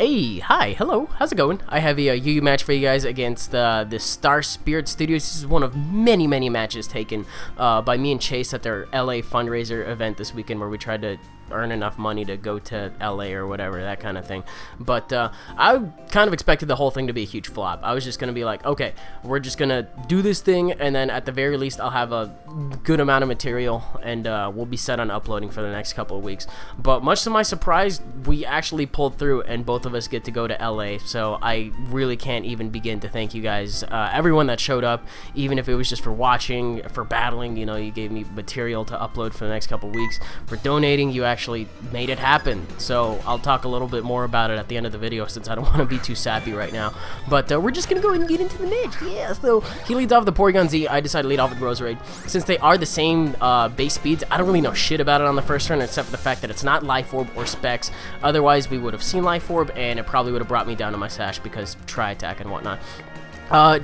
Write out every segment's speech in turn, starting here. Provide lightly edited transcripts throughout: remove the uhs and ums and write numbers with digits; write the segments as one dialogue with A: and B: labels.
A: Hey, hi, hello, how's it going? I have a UU match for you guys against the Thestarspiritstudios. This is one of many matches taken by me and Chase at their LA fundraiser event this weekend where we tried to earn enough money to go to LA or whatever, that kind of thing. But I kind of expected the whole thing to be a huge flop. I was just going to be like, okay, we're just going to do this thing, and then at the very least I'll have a good amount of material, and we'll be set on uploading for the next couple of weeks. But much to my surprise, we actually pulled through, and both of us get to go to LA, so I really can't even begin to thank you guys, everyone that showed up, even if it was just for watching, for battling. You know, you gave me material to upload for the next couple of weeks, for donating. You actually made it happen. So I'll talk a little bit more about it at the end of the video, since I don't want to be too sappy right now. But we're just gonna go ahead and get into the match. Yeah, so he leads off with the Porygon Z. I decided to lead off with Roserade. Since they are the same base speeds, I don't really know shit about it on the first turn, except for the fact that it's not Life Orb or Specs. Otherwise we would have seen Life Orb, and it probably would have brought me down to my sash because Tri-Attack and whatnot.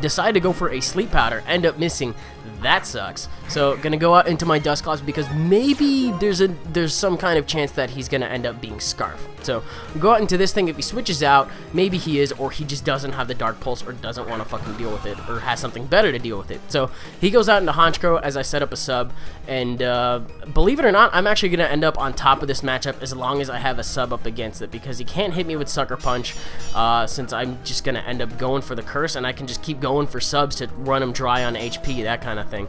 A: Decided to go for a Sleep Powder, end up missing. That sucks. So gonna go out into my Dusclops because maybe there's some kind of chance that he's gonna end up being Scarf. So go out into this thing. If he switches out, maybe he is, or he just doesn't have the Dark Pulse or doesn't want to fucking deal with it, or has something better to deal with it. So he goes out into Honchkrow as I set up a sub, and believe it or not, I'm actually gonna end up on top of this matchup as long as I have a sub up against it, because he can't hit me with Sucker Punch, since I'm just gonna end up going for the Curse, and I can just keep going for subs to run him dry on HP, that kind of thing.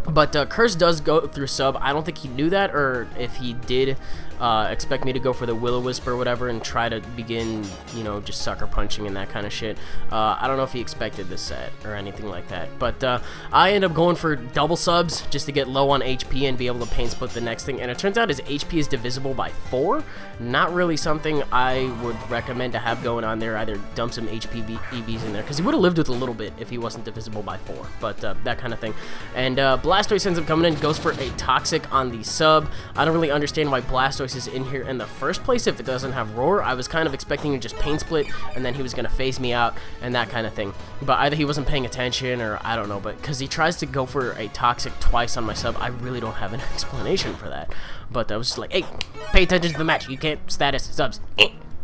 A: But Curse does go through sub. I don't think he knew that, or if he did expect me to go for the Will-O-Wisp or whatever and try to begin, you know, just sucker punching and that kind of shit. I don't know if he expected this set or anything like that. But I end up going for double subs just to get low on HP and be able to pain split the next thing. And it turns out his HP is divisible by 4. Not really something I would recommend to have going on there. Either dump some HP EVs in there, because he would have lived with a little bit if he wasn't divisible by 4. But that kind of thing. And Blastoise ends up coming in, goes for a Toxic on the sub. I don't really understand why Blastoise is in here in the first place if it doesn't have Roar. I was kind of expecting to just pain split, and then he was going to phase me out and that kind of thing. But either he wasn't paying attention, or I don't know. But because he tries to go for a Toxic twice on my sub, I really don't have an explanation for that. But I was just like, hey, pay attention to the match. You can't status subs.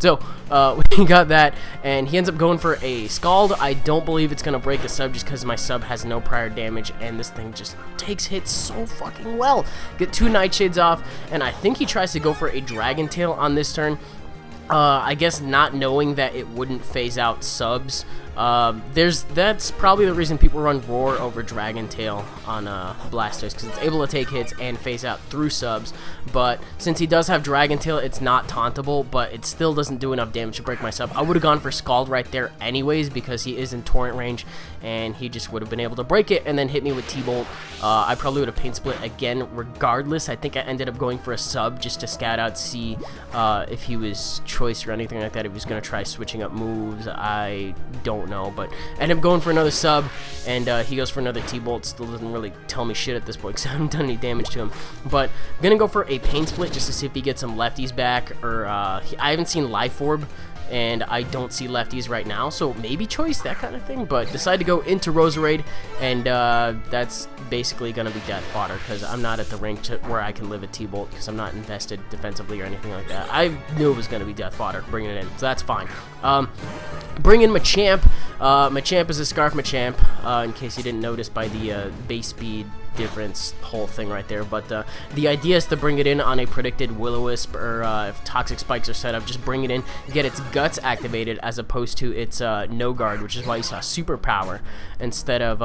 A: So, we got that, and he ends up going for a Scald. I don't believe it's going to break the sub just because my sub has no prior damage, and this thing just takes hits so fucking well. Get 2 Nightshades off, and I think he tries to go for a Dragon Tail on this turn. I guess not knowing that it wouldn't phase out subs. That's probably the reason people run Roar over Dragon Tail on Blastoise, because it's able to take hits and phase out through subs. But since he does have Dragon Tail, it's not tauntable, but it still doesn't do enough damage to break my sub. I would have gone for Scald right there anyways, because he is in Torrent range, and he just would have been able to break it and then hit me with T-Bolt. I probably would have pain split again regardless. I think I ended up going for a sub just to scout out, see if he was choice or anything like that, if he was going to try switching up moves. I don't know, but end up going for another sub, and he goes for another T-Bolt. Still doesn't really tell me shit at this point because I haven't done any damage to him. But I'm gonna go for a pain split just to see if he gets some lefties back, or I haven't seen Life Orb, and I don't see lefties right now, so maybe choice, that kind of thing. But decide to go into Roserade, and that's basically gonna be death fodder, because I'm not at the rank where I can live a T-Bolt, because I'm not invested defensively or anything like that. I knew it was gonna be death fodder bringing it in, so that's fine. Bring in Machamp. Machamp is a Scarf Machamp, in case you didn't notice by the base speed difference whole thing right there. But the idea is to bring it in on a predicted Will-O-Wisp, or if Toxic Spikes are set up, just bring it in, get its Guts activated as opposed to its No Guard, which is why you saw Super Power instead of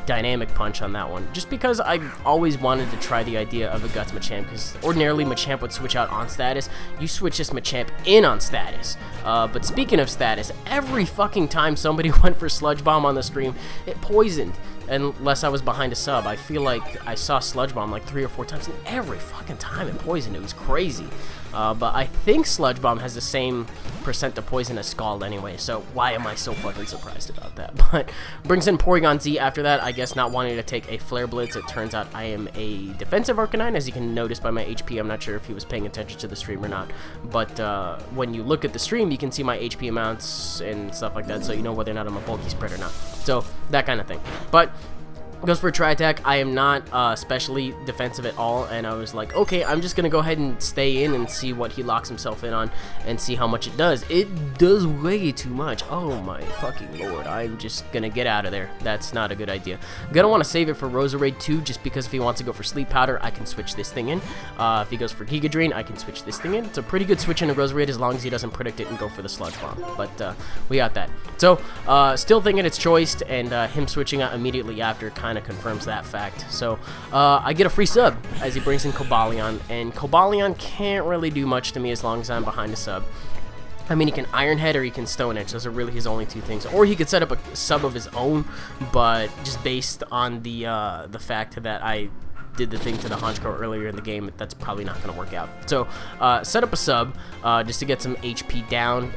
A: Dynamic Punch on that one. Just because I always wanted to try the idea of a Guts Machamp, because ordinarily Machamp would switch out on status. You switch this Machamp in on status. But speaking of status, every fucking time somebody went for Sludge Bomb on the stream, it poisoned. Unless I was behind a sub. I feel like I saw Sludge Bomb like 3 or 4 times, and every fucking time it poisoned. It was crazy. But I think Sludge Bomb has the same percent to poison as Scald anyway, so why am I so fucking surprised about that? But brings in Porygon Z after that, I guess not wanting to take a Flare Blitz. It turns out I am a defensive Arcanine, as you can notice by my HP. I'm not sure if he was paying attention to the stream or not, but when you look at the stream, you can see my HP amounts and stuff like that, so you know whether or not I'm a bulky spread or not. So, that kind of thing. But Goes for a tri-attack. I am not especially defensive at all, and I was like, okay, I'm just going to go ahead and stay in and see what he locks himself in on and see how much it does. It does way too much. Oh my fucking lord. I'm just going to get out of there. That's not a good idea. Going to want to save it for Roserade 2, just because if he wants to go for Sleep Powder, I can switch this thing in. If he goes for Giga Drain, I can switch this thing in. It's a pretty good switch into Roserade as long as he doesn't predict it and go for the Sludge Bomb. But we got that. So, still thinking it's choiced, and him switching out immediately after kind of confirms that fact. So I get a free sub as he brings in Cobalion, and Cobalion can't really do much to me as long as I'm behind a sub. I mean, he can Iron Head or he can Stone Edge. Those are really his only two things. Or he could set up a sub of his own, but just based on the fact that I did the thing to the Honchkrow earlier in the game, that's probably not going to work out. So, set up a sub just to get some HP down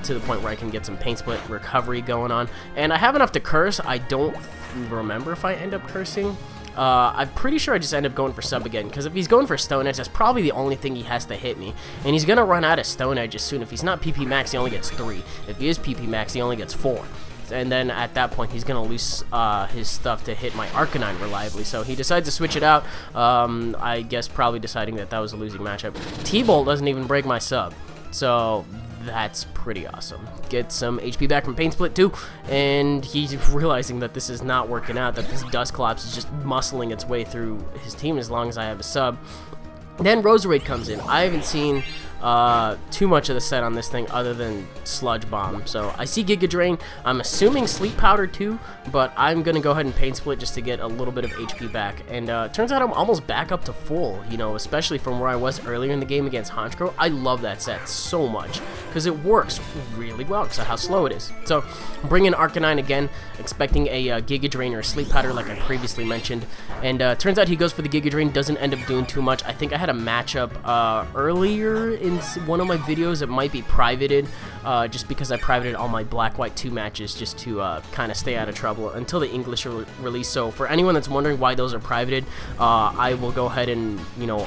A: to the point where I can get some Pain Split recovery going on. And I have enough to curse. I don't remember if I end up cursing. I'm pretty sure I just end up going for sub again, because if he's going for Stone Edge, that's probably the only thing he has to hit me. And he's going to run out of Stone Edges soon. If he's not PP max, he only gets 3. If he is PP max, he only gets 4. And then at that point, he's going to lose his stuff to hit my Arcanine reliably. So he decides to switch it out, I guess probably deciding that that was a losing matchup. T-Bolt doesn't even break my sub. So that's pretty awesome. Get some HP back from Pain Split too, and he's realizing that this is not working out, that this Dusclops is just muscling its way through his team as long as I have a sub. Then Roserade comes in. I haven't seen too much of the set on this thing other than Sludge Bomb. So I see Giga Drain. I'm assuming Sleep Powder too, but I'm going to go ahead and Pain Split just to get a little bit of HP back. And turns out I'm almost back up to full, you know, especially from where I was earlier in the game against Honchkrow. I love that set so much because it works really well because of how slow it is. So bring in Arcanine again, expecting a Giga Drain or a Sleep Powder like I previously mentioned. And turns out he goes for the Giga Drain, doesn't end up doing too much. I think I had a matchup earlier in one of my videos. It might be privated, just because I privated all my Black-White 2 matches just to kind of stay out of trouble until the English release. So for anyone that's wondering why those are privated, I will go ahead and, you know,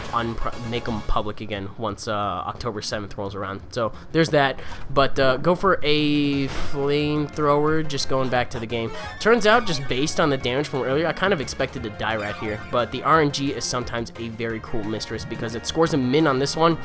A: make them public again once October 7th rolls around. So there's that. But go for a Flamethrower, just going back to the game. Turns out, just based on the damage from earlier, I kind of expected to die right here. But the RNG is sometimes a very cool mistress because it scores a min on this one.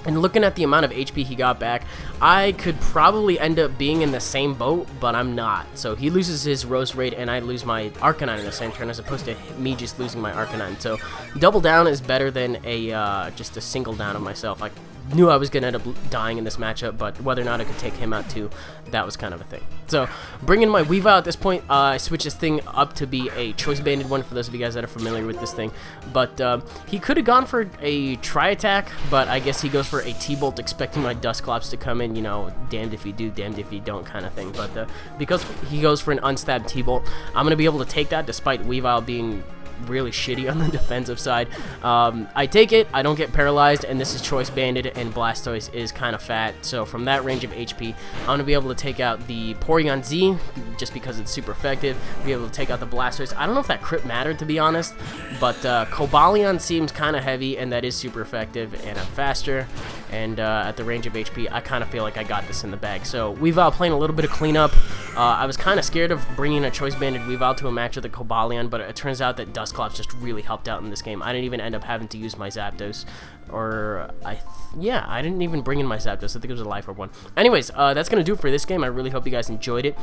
A: And looking at the amount of HP he got back, I could probably end up being in the same boat, but I'm not. So he loses his Roserade, and I lose my Arcanine in the same turn, as opposed to me just losing my Arcanine. So double down is better than a just a single down of myself. I knew I was going to end up dying in this matchup, but whether or not I could take him out too, that was kind of a thing. So bringing my Weavile at this point, I switch this thing up to be a Choice Banded one for those of you guys that are familiar with this thing. But he could have gone for a Tri-Attack, but I guess he goes for a T-Bolt, expecting my Dusclops to come in, you know, damned if you do, damned if you don't kind of thing. But because he goes for an unstabbed T-Bolt, I'm going to be able to take that despite Weavile being really shitty on the defensive side. I take it, I don't get paralyzed, and this is Choice Banded, and Blastoise is kind of fat, so from that range of HP, I'm going to be able to take out the Porygon Z, just because it's super effective, be able to take out the Blastoise. I don't know if that crit mattered, to be honest, but Cobalion seems kind of heavy, and that is super effective, and I'm faster, and at the range of HP, I kind of feel like I got this in the bag. So Weavile playing a little bit of cleanup. I was kind of scared of bringing a Choice Banded Weavile to a match with the Cobalion, but it turns out that Dusclops just really helped out in this game. I didn't even end up having to use my Zapdos, or yeah, I didn't even bring in my Zapdos. I think it was a Life Orb one. Anyways, that's gonna do it for this game. I really hope you guys enjoyed it.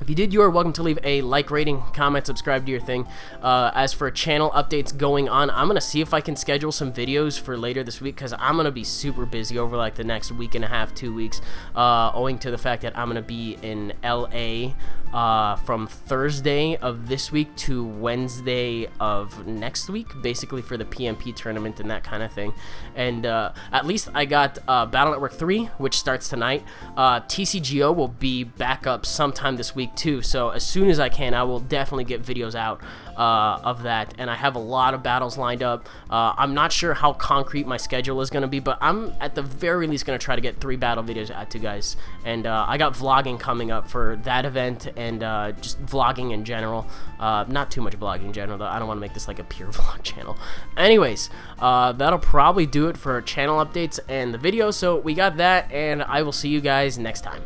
A: If you did, you are welcome to leave a like, rating, comment, subscribe to your thing. As for channel updates going on, I'm going to see if I can schedule some videos for later this week, because I'm going to be super busy over like the next week and a half, 2 weeks, owing to the fact that I'm going to be in LA from Thursday of this week to Wednesday of next week, basically for the PMP tournament and that kind of thing. And at least I got Battle Network 3, which starts tonight. TCGO will be back up sometime this week too, so as soon as I can, I will definitely get videos out of that, and I have a lot of battles lined up. I'm not sure how concrete my schedule is going to be, but I'm at the very least going to try to get 3 battle videos out to you guys. And I got vlogging coming up for that event, and just vlogging in general. Not too much vlogging in general, though. I don't want to make this like a pure vlog channel. Anyways, that'll probably do it for channel updates and the video. So we got that, and I will see you guys next time.